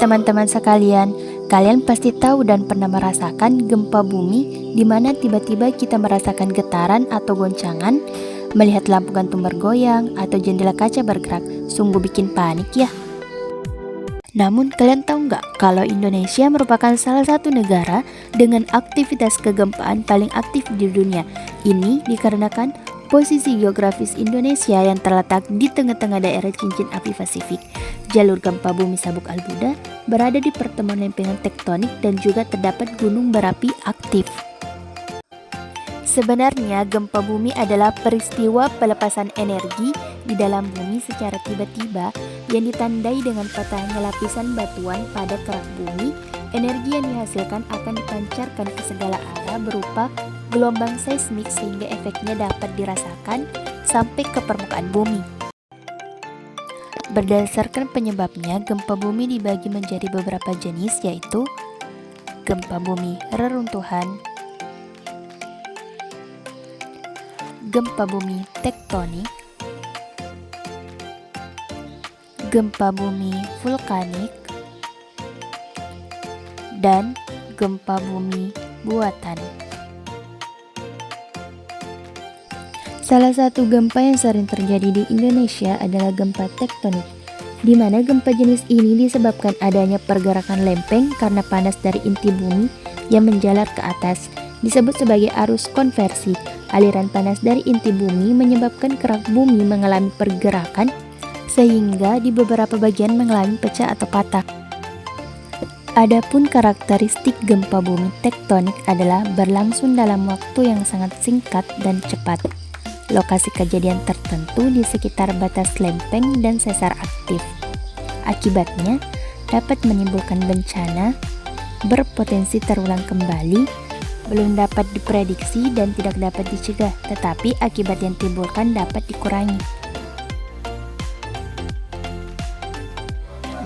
teman-teman sekalian, kalian pasti tahu dan pernah merasakan gempa bumi di mana tiba-tiba kita merasakan getaran atau goncangan, melihat lampu gantung bergoyang atau jendela kaca bergerak, sungguh bikin panik ya. Namun kalian tahu nggak kalau Indonesia merupakan salah satu negara dengan aktivitas kegempaan paling aktif di dunia. Ini dikarenakan posisi geografis Indonesia yang terletak di tengah-tengah daerah cincin api Pasifik. Jalur gempa bumi Sabuk Al-Buda berada di pertemuan lempengan tektonik dan juga terdapat gunung berapi aktif. Sebenarnya gempa bumi adalah peristiwa pelepasan energi di dalam bumi secara tiba-tiba yang ditandai dengan patahnya lapisan batuan pada kerak bumi. Energi yang dihasilkan akan dipancarkan ke segala arah berupa gelombang seismik sehingga efeknya dapat dirasakan sampai ke permukaan bumi. Berdasarkan penyebabnya, gempa bumi dibagi menjadi beberapa jenis, yaitu gempa bumi reruntuhan, gempa bumi tektonik, gempa bumi vulkanik, dan gempa bumi buatan. Salah satu gempa yang sering terjadi di Indonesia adalah gempa tektonik, di mana gempa jenis ini disebabkan adanya pergerakan lempeng karena panas dari inti bumi yang menjalar ke atas, disebut sebagai arus konversi. Aliran panas dari inti bumi menyebabkan kerak bumi mengalami pergerakan sehingga di beberapa bagian mengalami pecah atau patah. Adapun karakteristik gempa bumi tektonik adalah berlangsung dalam waktu yang sangat singkat dan cepat. Lokasi kejadian tertentu di sekitar batas lempeng dan sesar aktif. Akibatnya dapat menimbulkan bencana, berpotensi terulang kembali, belum dapat diprediksi dan tidak dapat dicegah, tetapi akibat yang timbulkan dapat dikurangi.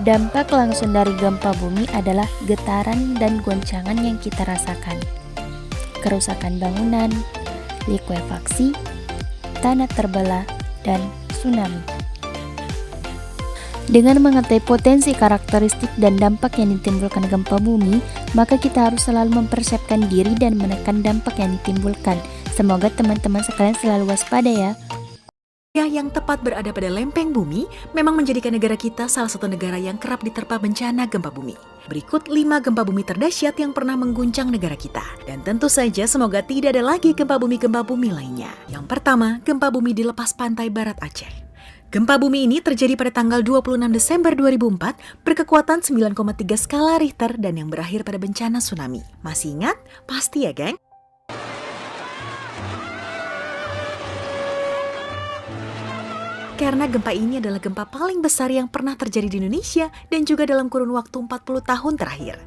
Dampak langsung dari gempa bumi adalah getaran dan goncangan yang kita rasakan, kerusakan bangunan, likuifaksi, tanah terbelah, dan tsunami. Dengan mengetahui potensi, karakteristik, dan dampak yang ditimbulkan gempa bumi, maka kita harus selalu mempersiapkan diri dan menekan dampak yang ditimbulkan. Semoga teman-teman sekalian selalu waspada ya. Yang tepat berada pada lempeng bumi memang menjadikan negara kita salah satu negara yang kerap diterpa bencana gempa bumi. Berikut 5 gempa bumi terdahsyat yang pernah mengguncang negara kita. Dan tentu saja semoga tidak ada lagi gempa bumi lainnya. Yang pertama, gempa bumi di lepas pantai barat Aceh. Gempa bumi ini terjadi pada tanggal 26 Desember 2004 berkekuatan 9,3 skala Richter dan yang berakhir pada bencana tsunami. Masih ingat? Pasti ya, geng? Karena gempa ini adalah gempa paling besar yang pernah terjadi di Indonesia dan juga dalam kurun waktu 40 tahun terakhir.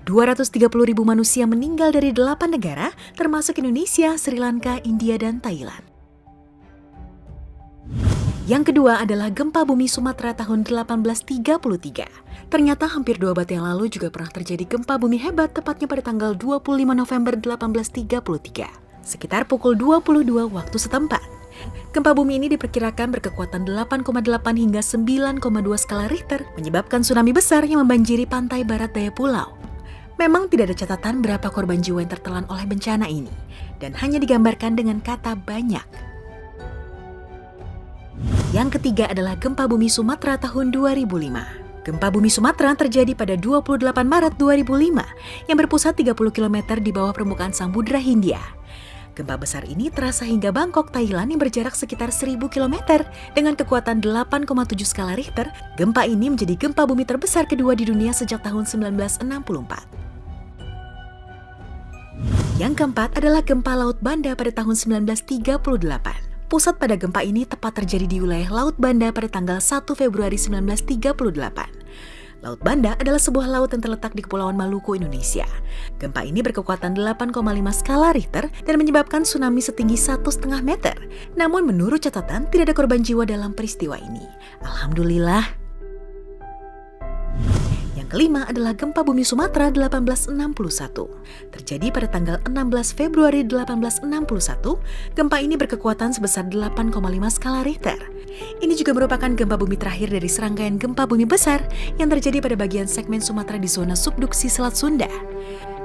230.000 manusia meninggal dari 8 negara, termasuk Indonesia, Sri Lanka, India, dan Thailand. Yang kedua adalah gempa bumi Sumatera tahun 1833. Ternyata hampir 2 abad yang lalu juga pernah terjadi gempa bumi hebat, tepatnya pada tanggal 25 November 1833, sekitar pukul 22 waktu setempat. Gempa bumi ini diperkirakan berkekuatan 8,8 hingga 9,2 skala Richter, menyebabkan tsunami besar yang membanjiri pantai barat daya pulau. Memang tidak ada catatan berapa korban jiwa yang tertelan oleh bencana ini, dan hanya digambarkan dengan kata banyak. Yang ketiga adalah gempa bumi Sumatera tahun 2005. Gempa bumi Sumatera terjadi pada 28 Maret 2005 yang berpusat 30 km di bawah permukaan Samudra Hindia. Gempa besar ini terasa hingga Bangkok, Thailand yang berjarak sekitar 1000 km dengan kekuatan 8,7 skala Richter. Gempa ini menjadi gempa bumi terbesar kedua di dunia sejak tahun 1964. Yang keempat adalah gempa Laut Banda pada tahun 1938. Pusat pada gempa ini tepat terjadi di wilayah Laut Banda pada tanggal 1 Februari 1938. Laut Banda adalah sebuah laut yang terletak di Kepulauan Maluku, Indonesia. Gempa ini berkekuatan 8,5 skala Richter dan menyebabkan tsunami setinggi 1,5 meter. Namun menurut catatan tidak ada korban jiwa dalam peristiwa ini. Alhamdulillah. Yang kelima adalah gempa bumi Sumatera 1861. Terjadi pada tanggal 16 Februari 1861, gempa ini berkekuatan sebesar 8,5 skala Richter. Ini juga merupakan gempa bumi terakhir dari serangkaian gempa bumi besar yang terjadi pada bagian segmen Sumatera di zona subduksi Selat Sunda.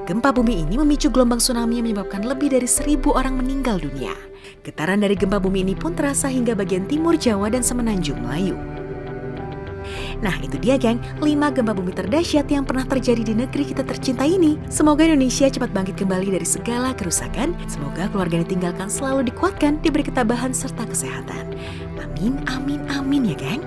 Gempa bumi ini memicu gelombang tsunami yang menyebabkan lebih dari 1.000 orang meninggal dunia. Getaran dari gempa bumi ini pun terasa hingga bagian timur Jawa dan semenanjung Melayu. Nah itu dia geng, 5 gempa bumi terdahsyat yang pernah terjadi di negeri kita tercinta ini. Semoga Indonesia cepat bangkit kembali dari segala kerusakan. Semoga keluarga yang ditinggalkan selalu dikuatkan, diberi ketabahan serta kesehatan. Amin, amin, amin ya geng.